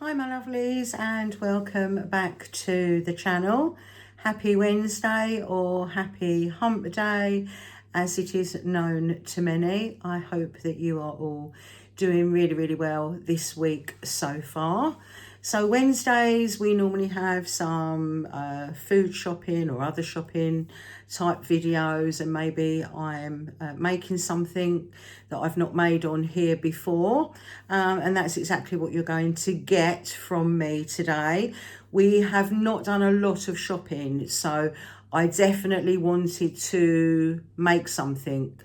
Hi my lovelies, and welcome back to the channel. Happy Wednesday, or happy hump day as it is known to many. I hope that you are all doing really well this week so far. So Wednesdays we normally have some food shopping or other shopping type videos, and maybe I'm making something that I've not made on here before, and that's exactly what you're going to get from me today. We have not done a lot of shopping, so I definitely wanted to make something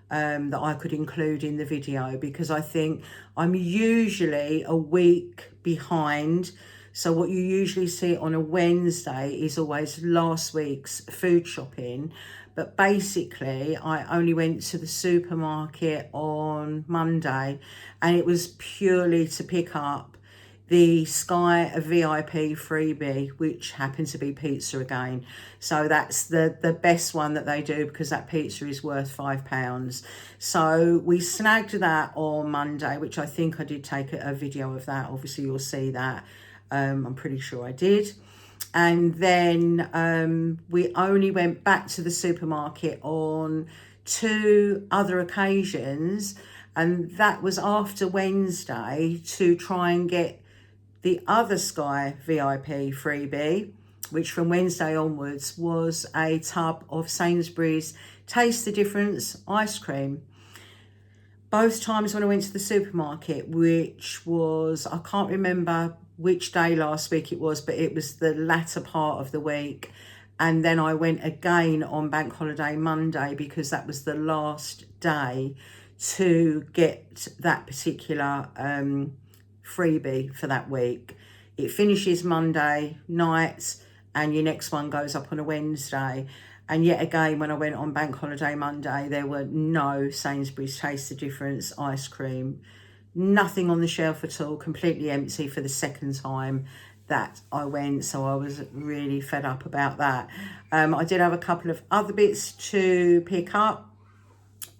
that I could include in the video, because I think I'm usually a week behind. So what you usually see on a Wednesday is always last week's food shopping. But basically, I only went to the supermarket on Monday, and it was purely to pick up the Sky VIP freebie, which happened to be pizza again. So that's the best one that they do, because that pizza is worth £5. So we snagged that on Monday, which I think I did take a video of that. Obviously you'll see that. I'm pretty sure I did. And then we only went back to the supermarket on 2 other occasions, and that was after Wednesday, to try and get the other Sky VIP freebie, which from Wednesday onwards was a tub of Sainsbury's Taste the Difference ice cream. Both times when I went to the supermarket, which was, I can't remember which day last week it was, but it was the latter part of the week. And then I went again on Bank Holiday Monday, because that was the last day to get that particular freebie for that week. It finishes Monday night and your next one goes up on a Wednesday. And yet again, when I went on Bank Holiday Monday, there were no Sainsbury's Taste the Difference ice cream. Nothing on the shelf at all, completely empty for the second time that I went. So I was really fed up about that. I did have a couple of other bits to pick up,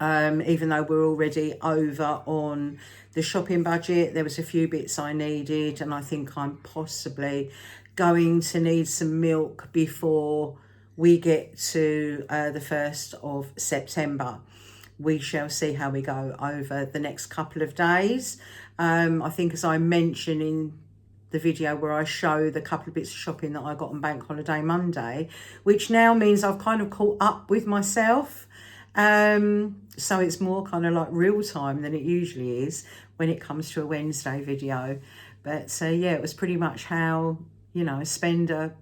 even though we're already over on the shopping budget. There was a few bits I needed, and I think I'm possibly going to need some milk before we get to the 1st of September. We shall see how we go over the next couple of days. I think, as I mentioned in the video where I show the couple of bits of shopping that I got on Bank Holiday Monday, which now means I've kind of caught up with myself. So it's more kind of like real time than it usually is when it comes to a Wednesday video. But yeah, it was pretty much how, you know, spend a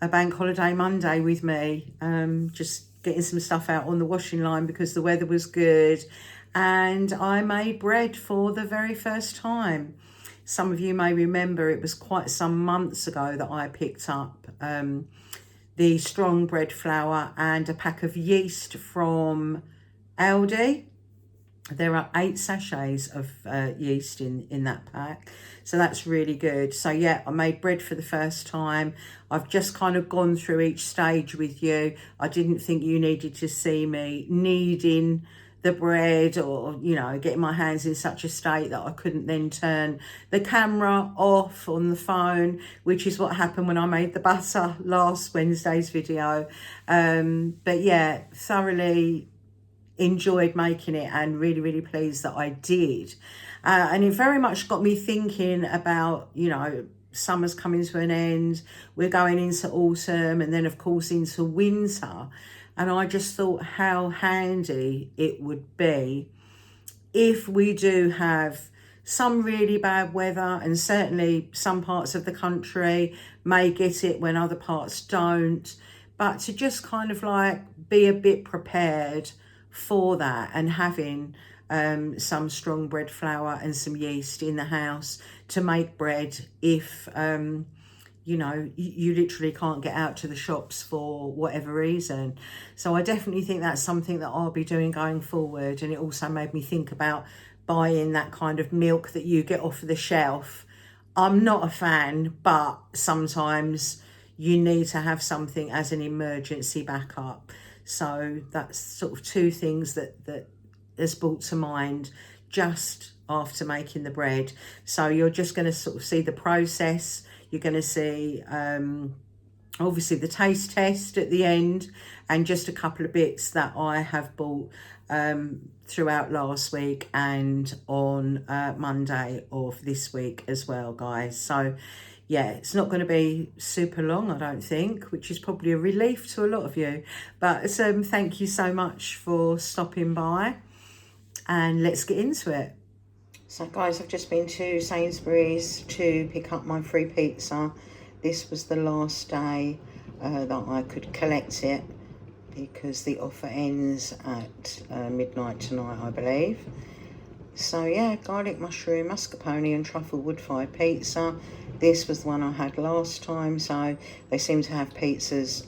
Bank Holiday Monday with me, just getting some stuff out on the washing line because the weather was good. And I made bread for the very first time. Some of you may remember it was quite some months ago that I picked up the strong bread flour and a pack of yeast from Aldi. There are 8 sachets of yeast in that pack, so that's really good. So yeah, I made bread for the first time. I've just kind of gone through each stage with you. I didn't think you needed to see me kneading the bread, or, you know, getting my hands in such a state that I couldn't then turn the camera off on the phone, which is what happened when I made the butter last Wednesday's video. But yeah, thoroughly enjoyed making it, and really pleased that I did. And it very much got me thinking about, you know, summer's coming to an end, we're going into autumn, and then of course into winter. And I just thought how handy it would be if we do have some really bad weather, and certainly some parts of the country may get it when other parts don't, but to just kind of like be a bit prepared for that, and having some strong bread flour and some yeast in the house to make bread if you know, you literally can't get out to the shops for whatever reason. So I definitely think that's something that I'll be doing going forward. And it also made me think about buying that kind of milk that you get off of the shelf. I'm not a fan, but sometimes you need to have something as an emergency backup. So that's sort of 2 things that has brought to mind, just after making the bread. So you're just going to sort of see the process. You're going to see obviously the taste test at the end, and just a couple of bits that I have bought throughout last week and on Monday of this week as well, guys. So yeah, it's not going to be super long, I don't think, which is probably a relief to a lot of you. But thank you so much for stopping by, and let's get into it. So guys, I've just been to Sainsbury's to pick up my free pizza. This was the last day that I could collect it, because the offer ends at midnight tonight, I believe. So yeah, garlic, mushroom, mascarpone and truffle wood-fired pizza. This was the one I had last time, so they seem to have pizzas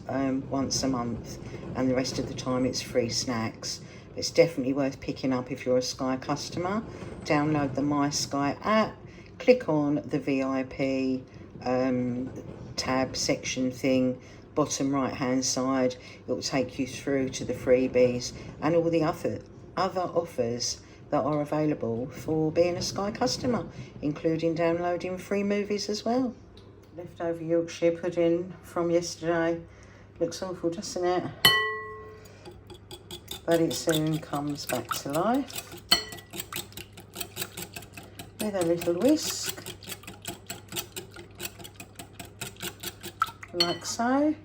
once a month, and the rest of the time it's free snacks. It's definitely worth picking up if you're a Sky customer. Download the My Sky app, click on the VIP tab section thing, bottom right hand side. It will take you through to the freebies and all the other offers that are available for being a Sky customer, including downloading free movies as well. Leftover Yorkshire pudding from yesterday. Looks awful, doesn't it? But it soon comes back to life with a little whisk, like so.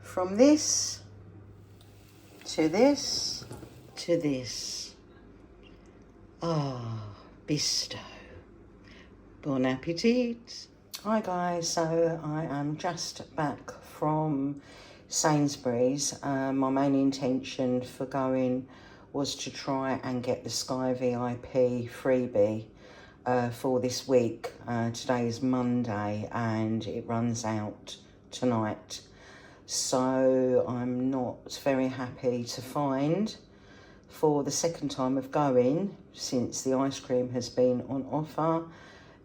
From this to this to this. Ah, bisto. Bon appetit. Hi guys, so I am just back from Sainsbury's. My main intention for going was to try and get the Sky VIP freebie for this week. Today is Monday and it runs out tonight. So I'm not very happy to find, for the second time of going since the ice cream has been on offer,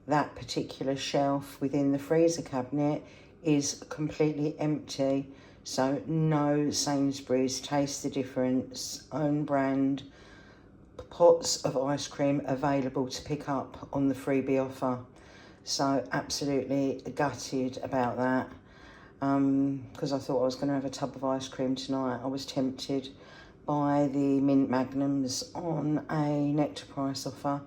that particular shelf within the freezer cabinet is completely empty. So no Sainsbury's Taste the Difference own brand pots of ice cream available to pick up on the freebie offer. So absolutely gutted about that, because I thought I was going to have a tub of ice cream tonight. I was tempted by the mint magnums on a nectar price offer.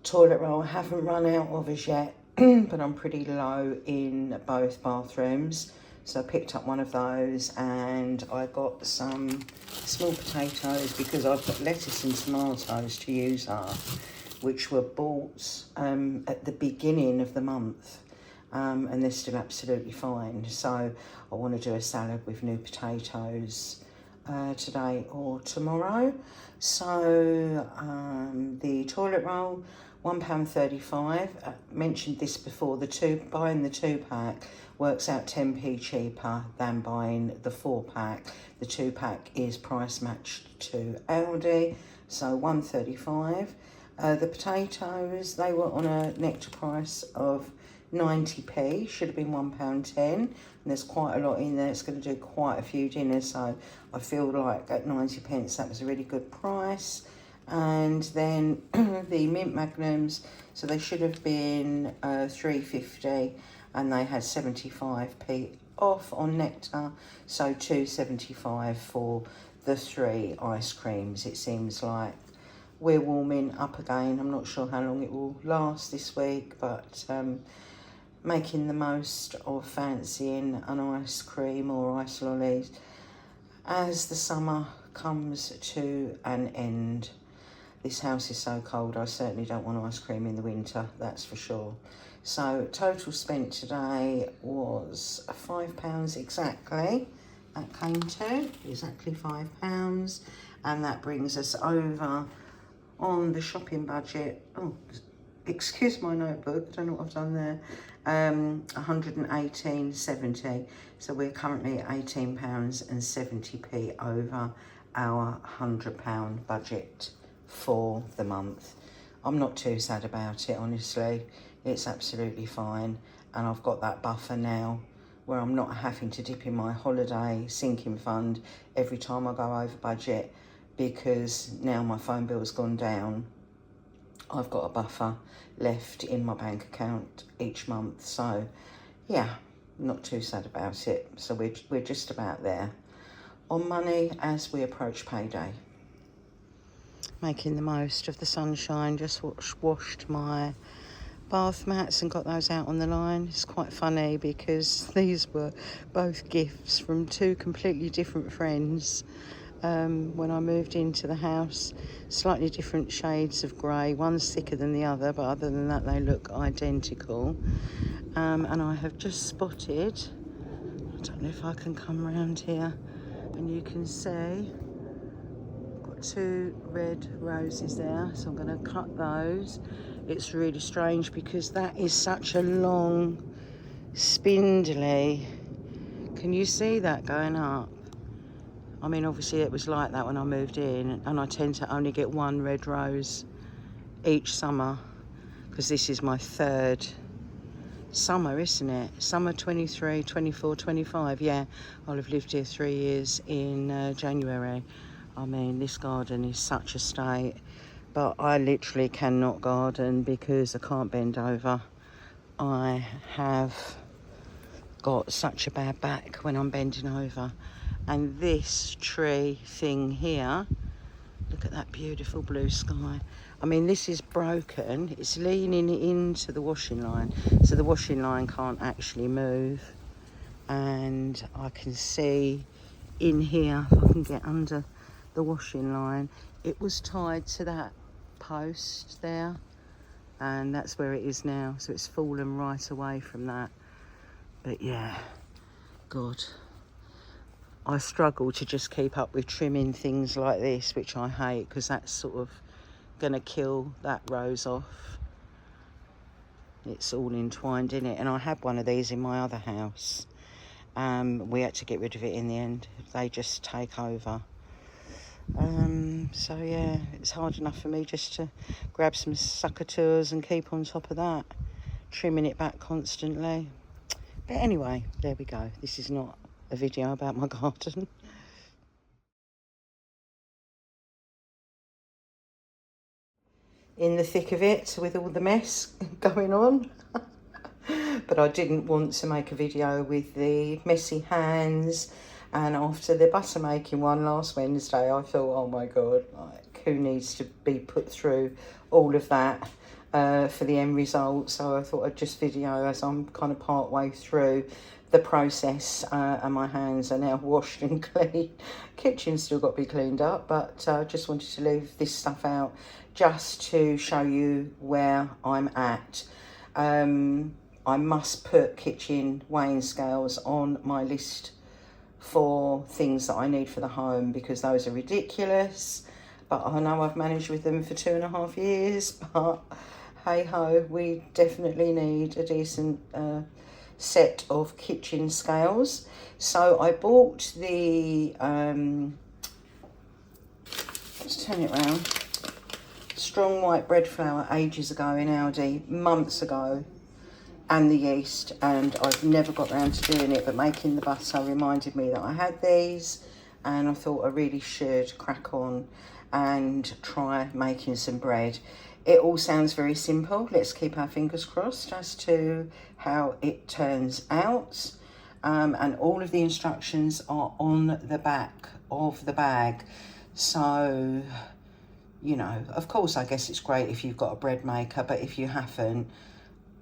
Toilet roll I haven't run out of as yet, but I'm pretty low in both bathrooms. So I picked up one of those, and I got some small potatoes because I've got lettuce and tomatoes to use up, which were bought at the beginning of the month, and they're still absolutely fine. So I want to do a salad with new potatoes today or tomorrow. So the toilet roll, £1.35. Mentioned this before. Buying the 2-pack works out 10p cheaper than buying the 4-pack. The 2-pack is price matched to Aldi, so £1.35. The potatoes, they were on a nectar price of 90p, should have been £1.10, and there's quite a lot in there. It's going to do quite a few dinners, so I feel like at 90p that was a really good price. And then the mint magnums, so they should have been £3.50, and they had 75p off on nectar, so £2.75 for the 3 ice creams. It seems like we're warming up again. I'm not sure how long it will last this week, but making the most of fancying an ice cream or ice lollies as the summer comes to an end. This house is so cold, I certainly don't want ice cream in the winter, that's for sure. So total spent today was £5 exactly. That came to exactly £5, and that brings us over on the shopping budget. Oh, excuse my notebook, I don't know what I've done there. 118.70. So we're currently at £18.70 over our £100 budget for the month. I'm not too sad about it, honestly. It's absolutely fine, and I've got that buffer now where I'm not having to dip in my holiday sinking fund every time I go over budget, because now my phone bill's gone down I've got a buffer left in my bank account each month. So yeah, not too sad about it. So we're just about there on money as we approach payday. Making the most of the sunshine. Just washed my bath mats and got those out on the line. It's quite funny because these were both gifts from two completely different friends. When I moved into the house, slightly different shades of grey. One's thicker than the other, but other than that they look identical. And I have just spotted, I don't know if I can come around here and you can see, got 2 red roses there, so I'm going to cut those. It's really strange because that is such a long, spindly, can you see that going up? I mean, obviously it was like that when I moved in, and I tend to only get 1 red rose each summer because this is my 3rd summer, isn't it? Summer 23, 24, 25. Yeah, I'll have lived here 3 years in January. I mean, this garden is such a state, but I literally cannot garden because I can't bend over. I have got such a bad back when I'm bending over. And this tree thing here, look at that beautiful blue sky. I mean, this is broken. It's leaning into the washing line, so the washing line can't actually move. And I can see in here, if I can get under the washing line, it was tied to that post there, and that's where it is now. So it's fallen right away from that. But yeah, God, I struggle to just keep up with trimming things like this, which I hate because that's sort of going to kill that rose off. It's all entwined in it, and I had one of these in my other house. We had to get rid of it in the end. They just take over. So yeah, it's hard enough for me just to grab some suckatours and keep on top of that, trimming it back constantly. But anyway, there we go. This is not a video about my garden. In the thick of it with all the mess going on. But I didn't want to make a video with the messy hands, and after the butter making one last Wednesday I thought, oh my God, like, who needs to be put through all of that for the end result? So I thought I'd just video as I'm kind of part way through the process, and my hands are now washed and clean. Kitchen's still got to be cleaned up, but I just wanted to leave this stuff out just to show you where I'm at. I must put kitchen weighing scales on my list for things that I need for the home because those are ridiculous. But I know I've managed with them for 2.5 years, but hey ho, we definitely need a decent set of kitchen scales. So I bought the, let's turn it around, strong white bread flour ages ago in Aldi, months ago, and the yeast, and I've never got around to doing it, but making the butter reminded me that I had these, and I thought I really should crack on and try making some bread. It all sounds very simple. Let's keep our fingers crossed as to how it turns out. And all of the instructions are on the back of the bag. So, you know, of course, I guess it's great if you've got a bread maker, but if you haven't,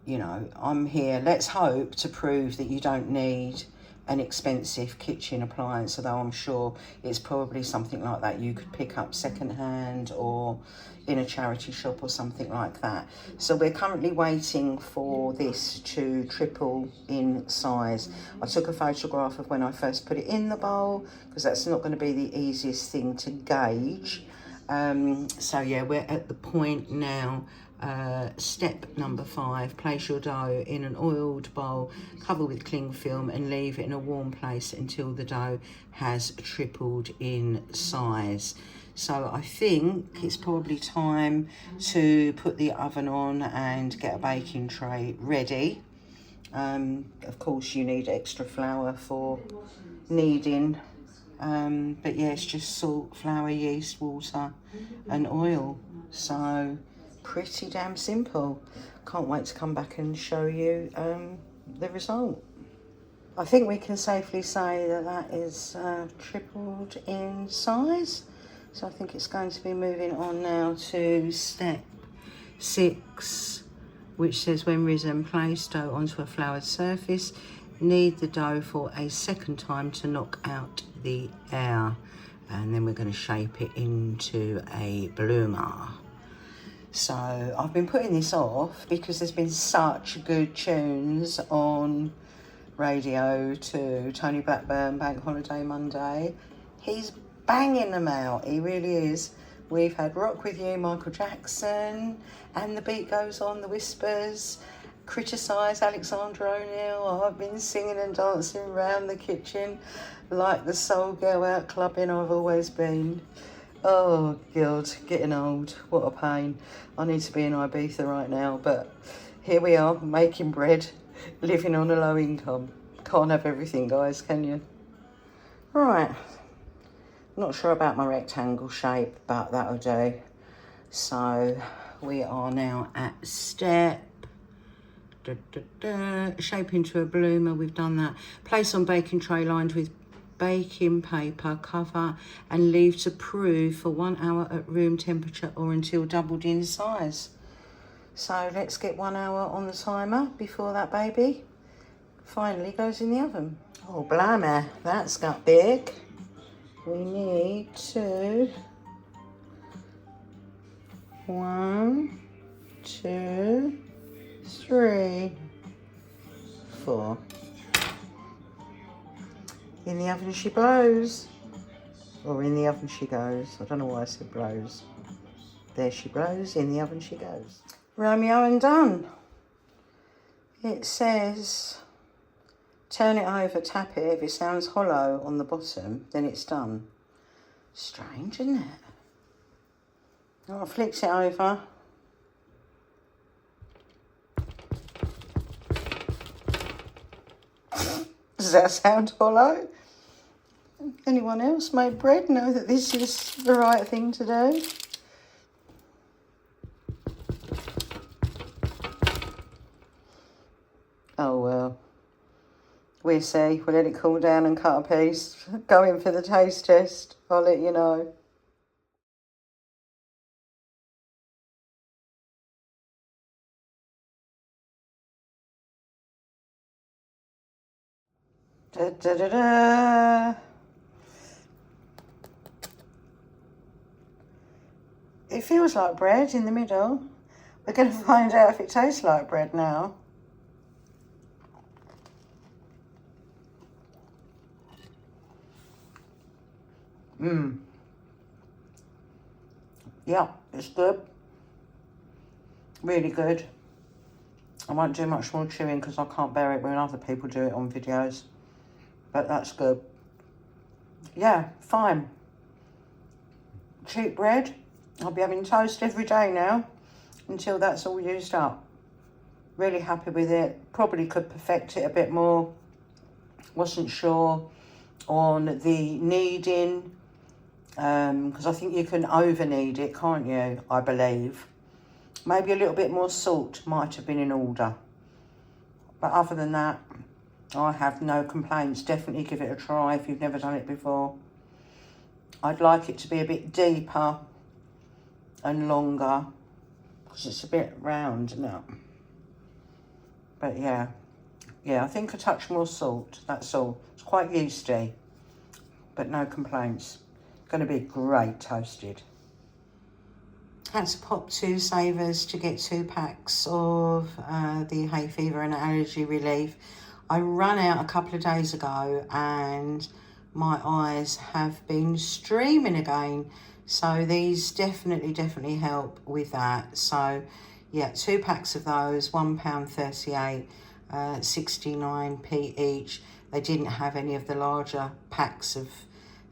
you know, I'm here, let's hope, to prove that you don't need an expensive kitchen appliance, although I'm sure it's probably something like that you could pick up secondhand or in a charity shop or something like that. So we're currently waiting for this to triple in size. I took a photograph of when I first put it in the bowl because that's not going to be the easiest thing to gauge. So yeah, we're at the point now. Step number 5, place your dough in an oiled bowl, cover with cling film and leave it in a warm place until the dough has tripled in size. So I think it's probably time to put the oven on and get a baking tray ready. Of course you need extra flour for kneading, but yeah, it's just salt, flour, yeast, water and oil. So pretty damn simple. Can't wait to come back and show you the result. I think we can safely say that that is tripled in size. So I think it's going to be moving on now to step 6, which says when risen, place dough onto a floured surface. Knead the dough for a second time to knock out the air. And then we're going to shape it into a bloomer. So I've been putting this off because there's been such good tunes on radio to Tony Blackburn, Bank Holiday Monday. He's banging them out, he really is. We've had Rock With You, Michael Jackson, And the Beat Goes On, The Whispers, Criticise, Alexander O'Neill. I've been singing and dancing around the kitchen like the soul girl out clubbing I've always been. Oh God, getting old, what a pain. I need to be in Ibiza right now, but here we are, making bread, living on a low income. Can't have everything, guys, can you? Right, not sure about my rectangle shape, but that'll do. So we are now at step shape into a bloomer. We've done that. Place on baking tray lined with baking paper, cover and leave to prove for 1 hour at room temperature or until doubled in size. So let's get 1 hour on the timer before that baby finally goes in the oven. Oh blimey, that's got big. We need to 1, 2, 3, 4. In the oven she blows, or in the oven she goes. I don't know why I said blows. There she blows, in the oven she goes. Romeo and done. It says, turn it over, tap it. If it sounds hollow on the bottom, then it's done. Strange, isn't it? Oh, I flicked it over. Does that sound hollow? Anyone else made bread know that this is the right thing to do? Oh well, we'll see. We'll let it cool down and cut a piece. Go in for the taste test. I'll let you know. Da, da, da, da. It feels like bread in the middle. We're going to find out if it tastes like bread now. Yeah, it's good. Really good. I won't do much more chewing because I can't bear it when other people do it on videos. But that's good. Yeah, fine. Cheap bread. I'll be having toast every day now until that's all used up. Really happy with it. Probably could perfect it a bit more. Wasn't sure on the kneading because I think you can over knead it, can't you? I believe. Maybe a little bit more salt might have been in order. But other than that, I have no complaints. Definitely give it a try if you've never done it before. I'd like it to be a bit deeper and longer because it's a bit round now. But yeah, I think a touch more salt, that's all. It's quite yeasty, but no complaints. Going to be great toasted. Had to pop to Savoury's to get 2 packs of the hay fever and allergy relief. I ran out a couple of days ago and my eyes have been streaming again. So these definitely help with that. So yeah, 2 packs of those, £1.38, 69p each. They didn't have any of the larger packs of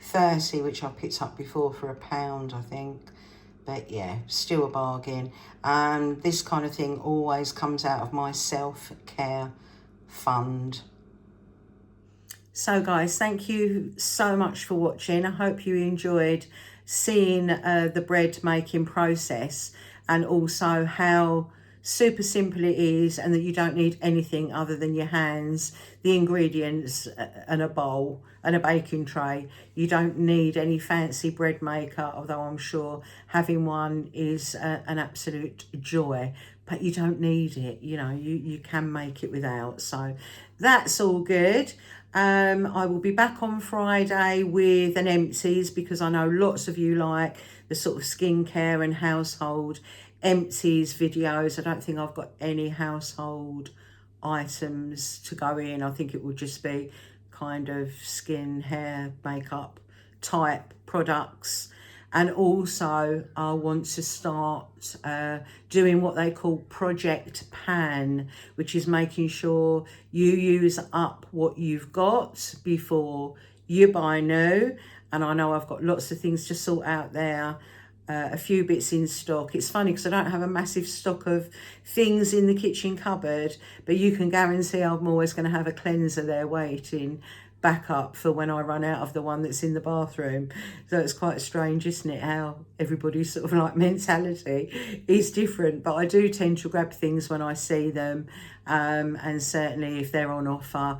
30, which I picked up before for £1, I think. But yeah, still a bargain. And this kind of thing always comes out of my self-care fund. So guys, thank you so much for watching. I hope you enjoyed seeing the bread making process. and also how super simple it is, and that you don't need anything other than your hands, the ingredients, and a bowl and a baking tray. You don't need any fancy bread maker, although I'm sure having one is an absolute joy, but you don't need it. You know, you can make it without, so that's all good. I will be back on Friday with an empties, because I know lots of you like the sort of skincare and household empties videos. I don't think I've got any household items to go in. I think it will just be kind of skin, hair, makeup type products. And also I want to start doing what they call Project Pan, which is making sure you use up what you've got before you buy new. And I know I've got lots of things to sort out there. A few bits in stock. It's funny because I don't have a massive stock of things in the kitchen cupboard, but you can guarantee I'm always going to have a cleanser there waiting back up for when I run out of the one that's in the bathroom. So it's quite strange, isn't it, how everybody's sort of like mentality is different. But I do tend to grab things when I see them, and certainly if they're on offer,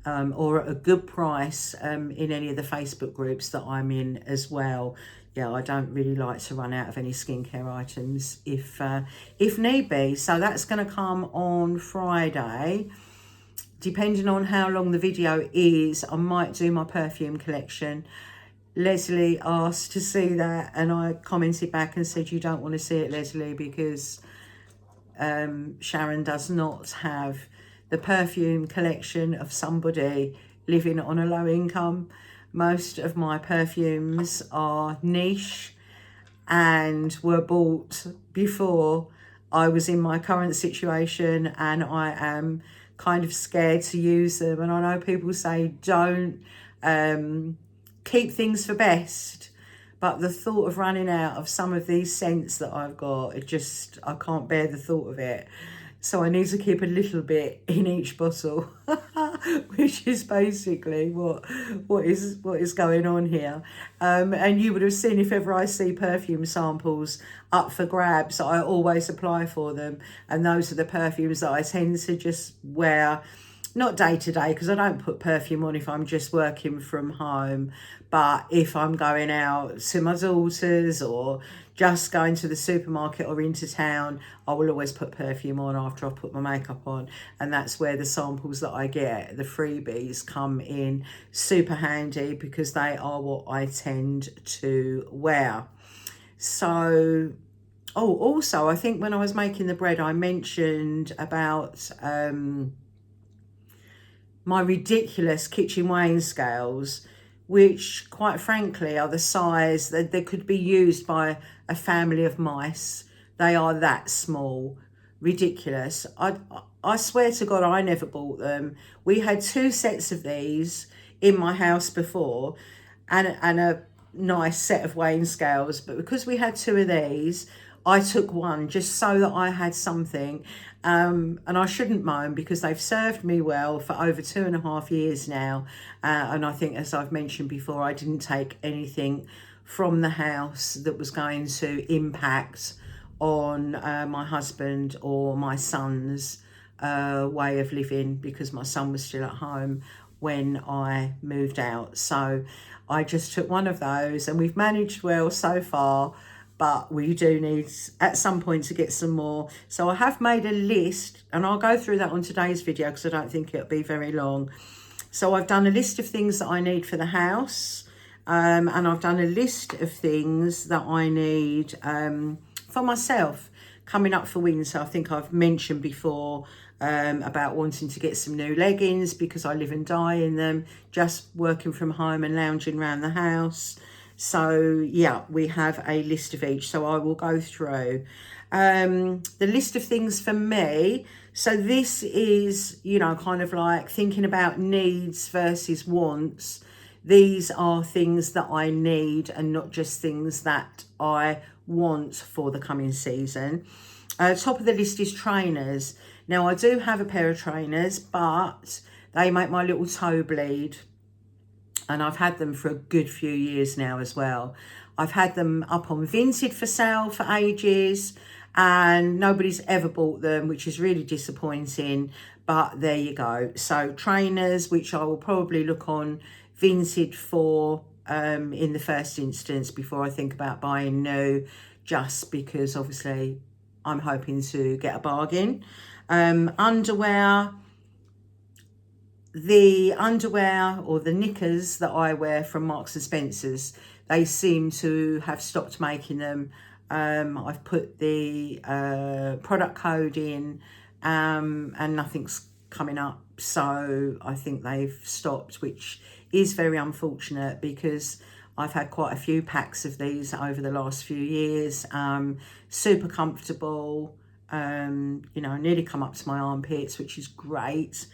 or at a good price, in any of the Facebook groups that I'm in as well. Yeah, I don't really like to run out of any skincare items if need be. So that's going to come on Friday. Depending on how long the video is, I might do my perfume collection. Leslie asked to see that, and I commented back and said, you don't want to see it, Leslie, because Sharon does not have the perfume collection of somebody living on a low income. Most of my perfumes are niche and were bought before I was in my current situation, and I am kind of scared to use them. And I know people say don't keep things for best, but the thought of running out of some of these scents that I've got, I can't bear the thought of it. So I need to keep a little bit in each bottle, which is basically what is going on here. And you would have seen, if ever I see perfume samples up for grabs, I always apply for them. And those are the perfumes that I tend to just wear, not day to day, because I don't put perfume on if I'm just working from home. But if I'm going out to my daughter's or just going to the supermarket or into town, I will always put perfume on after I've put my makeup on. And that's where the samples that I get, the freebies, come in super handy, because they are what I tend to wear. So, oh, also, I think when I was making the bread, I mentioned about my ridiculous kitchen weighing scales, which quite frankly are the size that they could be used by a family of mice. They are that small. Ridiculous. I swear to God, I never bought them. We had 2 sets of these in my house before, and a nice set of weighing scales, but because we had 2 of these, I took one just so that I had something. And I shouldn't moan, because they've served me well for over 2.5 years now. And I think, as I've mentioned before, I didn't take anything from the house that was going to impact on my husband or my son's way of living, because my son was still at home when I moved out. So I just took one of those, and we've managed well so far. But we do need at some point to get some more. So I have made a list, and I'll go through that on today's video because I don't think it'll be very long. So I've done a list of things that I need for the house, and I've done a list of things that I need for myself coming up for winter. I think I've mentioned before about wanting to get some new leggings because I live and die in them, just working from home and lounging around the house. So yeah, we have a list of each, so I will go through the list of things for me. So this is, you know, kind of like thinking about needs versus wants. These are things that I need and not just things that I want for the coming season. Top of the list is trainers. Now I do have a pair of trainers, but they make my little toe bleed. And I've had them for a good few years now as well. I've had them up on Vinted for sale for ages. and nobody's ever bought them, which is really disappointing, but there you go. So trainers, which I will probably look on Vinted for in the first instance before I think about buying new, just because obviously I'm hoping to get a bargain. Underwear, the underwear or the knickers that I wear from Marks and Spencer's, they seem to have stopped making them. I've put the product code in and nothing's coming up, so I think they've stopped, which is very unfortunate because I've had quite a few packs of these over the last few years. Super comfortable, you know, nearly come up to my armpits, which is great.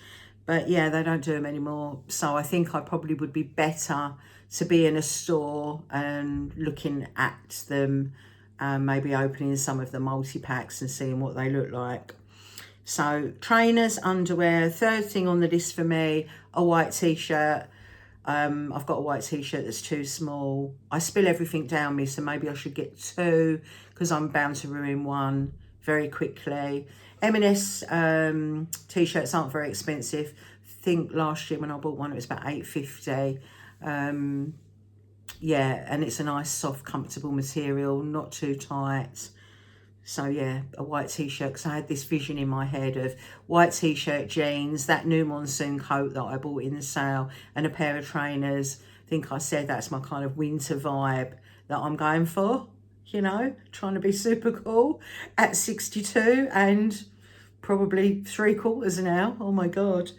But yeah, they don't do them anymore. So I think I probably would be better to be in a store and looking at them, maybe opening some of the multi-packs and seeing what they look like. So trainers, underwear. Third thing on the list for me, a white t-shirt. I've got a white t-shirt that's too small. I spill everything down me, so maybe I should get two because I'm bound to ruin one very quickly. M&S t-shirts aren't very expensive. I think last year when I bought one it was about $8.50. Yeah, and it's a nice soft comfortable material, not too tight. So yeah, a white t-shirt, because I had this vision in my head of white t-shirt, jeans, that new monsoon coat that I bought in the sale, and a pair of trainers. I think I said that's my kind of winter vibe that I'm going for, you know, trying to be super cool at 62 and probably 3/4 now. Oh my God.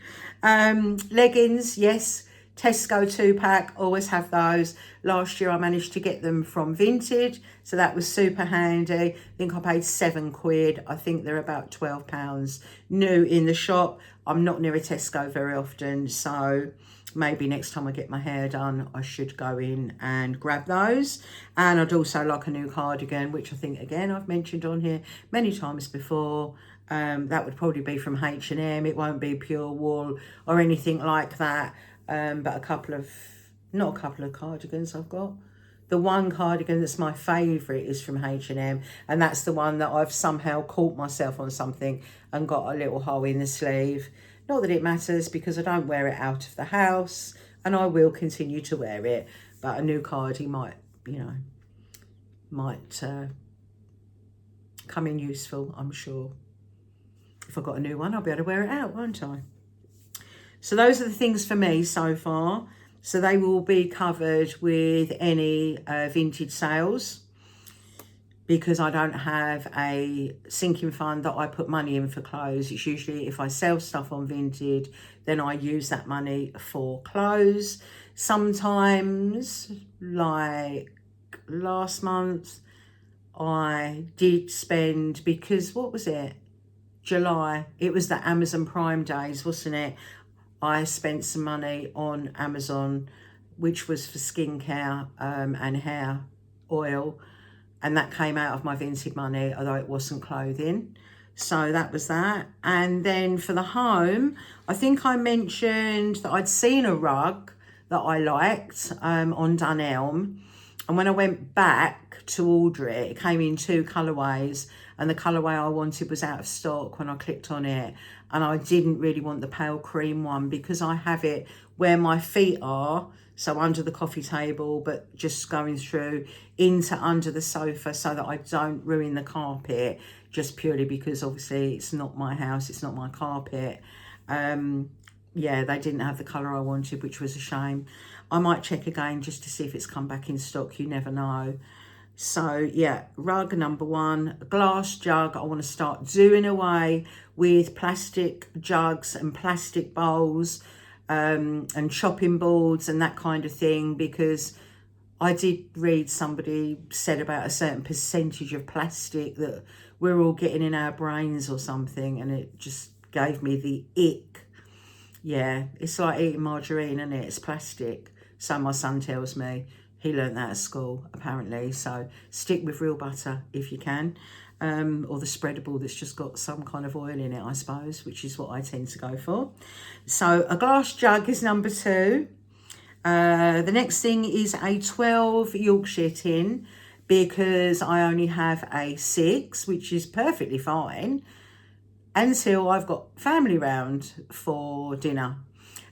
Leggings, yes. Tesco 2-pack, always have those. Last year I managed to get them from Vinted, so that was super handy. I think I paid £7. I think they're about £12 new in the shop. I'm not near a Tesco very often, so maybe next time I get my hair done I should go in and grab those. And I'd also like a new cardigan, which I think again I've mentioned on here many times before. That would probably be from H&M. It won't be pure wool or anything like that. But not a couple of cardigans I've got. The one cardigan that's my favourite is from H&M, and that's the one that I've somehow caught myself on something and got a little hole in the sleeve. Not that it matters because I don't wear it out of the house and I will continue to wear it, but a new cardi might, you know, come in useful, I'm sure. If I've got a new one, I'll be able to wear it out, won't I? So those are the things for me so far. So they will be covered with any vintage sales, because I don't have a sinking fund that I put money in for clothes. It's usually if I sell stuff on Vinted, then I use that money for clothes. Sometimes, like last month, I did spend, because what was it? July. It was the Amazon Prime days, wasn't it? I spent some money on Amazon, which was for skincare and hair oil, and that came out of my Vinted money, although it wasn't clothing. So that was that. And then for the home, I think I mentioned that I'd seen a rug that I liked on Dunelm, and when I went back to order it, it came in 2 colourways, and the colourway I wanted was out of stock when I clicked on it. And I didn't really want the pale cream one because I have it where my feet are, so under the coffee table, but just going through into under the sofa so that I don't ruin the carpet, just purely because obviously it's not my house, it's not my carpet. Yeah, they didn't have the colour I wanted, which was a shame. I might check again just to see if it's come back in stock, you never know. So yeah, rug number 1, glass jug. I want to start doing away with plastic jugs and plastic bowls and chopping boards and that kind of thing, because I did read somebody said about a certain percentage of plastic that we're all getting in our brains or something, and it just gave me the ick. Yeah, it's like eating margarine, isn't it? It's plastic. So my son tells me. He learned that at school, apparently. So stick with real butter if you can, or the spreadable that's just got some kind of oil in it, I suppose, which is what I tend to go for. So a glass jug is number 2. The next thing is a 12 Yorkshire tin, because I only have a 6, which is perfectly fine until I've got family round for dinner.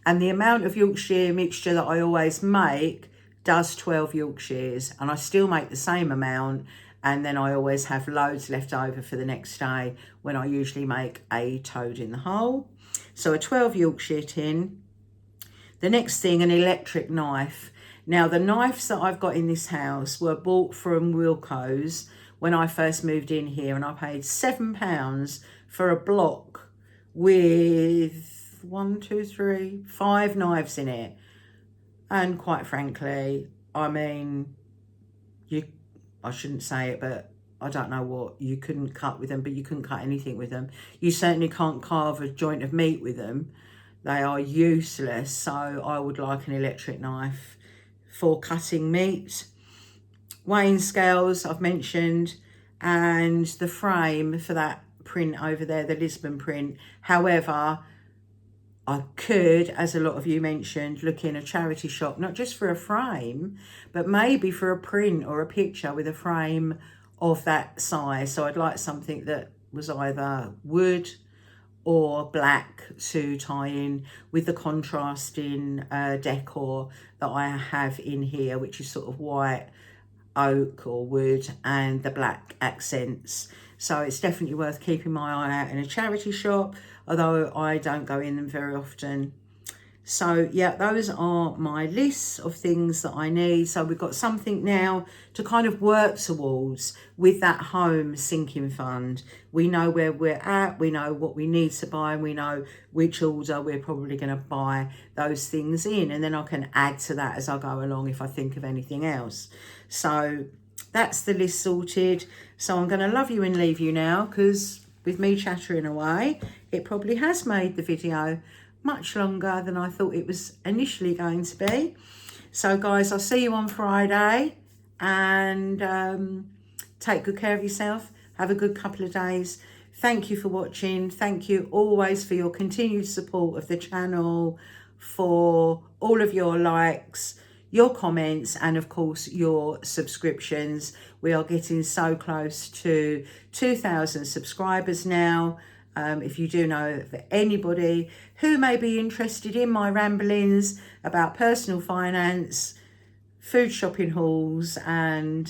And the amount of Yorkshire mixture that I always make does 12 Yorkshires, and I still make the same amount, and then I always have loads left over for the next day when I usually make a toad in the hole. So a 12 Yorkshire tin. The next thing, an electric knife. Now the knives that I've got in this house were bought from Wilko's when I first moved in here, and I paid £7 for a block with 1, 2, 3, 5 knives in it. And quite frankly, I mean, I shouldn't say it, but I don't know what you couldn't cut with them, but you couldn't cut anything with them. You certainly can't carve a joint of meat with them. They are useless. So I would like an electric knife for cutting meat. Weighing scales, I've mentioned, and the frame for that print over there, the Lisbon print. However, I could, as a lot of you mentioned, look in a charity shop, not just for a frame, but maybe for a print or a picture with a frame of that size. So I'd like something that was either wood or black to tie in with the contrasting decor that I have in here, which is sort of white, oak or wood, and the black accents. So it's definitely worth keeping my eye out in a charity shop, although I don't go in them very often. So yeah, those are my lists of things that I need. So we've got something now to kind of work towards with that home sinking fund. We know where we're at, we know what we need to buy, and we know which order we're probably going to buy those things in, and then I can add to that as I go along if I think of anything else. So that's the list sorted. So I'm going to love you and leave you now, because with me chattering away, it probably has made the video much longer than I thought it was initially going to be. So guys, I'll see you on Friday, and take good care of yourself. Have a good couple of days. Thank you for watching. Thank you always for your continued support of the channel, for all of your likes, your comments, and of course your subscriptions. We are getting so close to 2,000 subscribers now. If you do know of anybody who may be interested in my ramblings about personal finance, food shopping hauls, and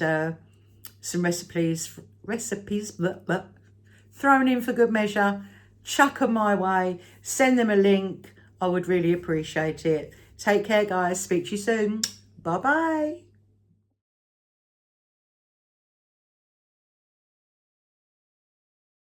some recipes thrown in for good measure, chuck them my way, send them a link. I would really appreciate it. Take care, guys. Speak to you soon. Bye-bye.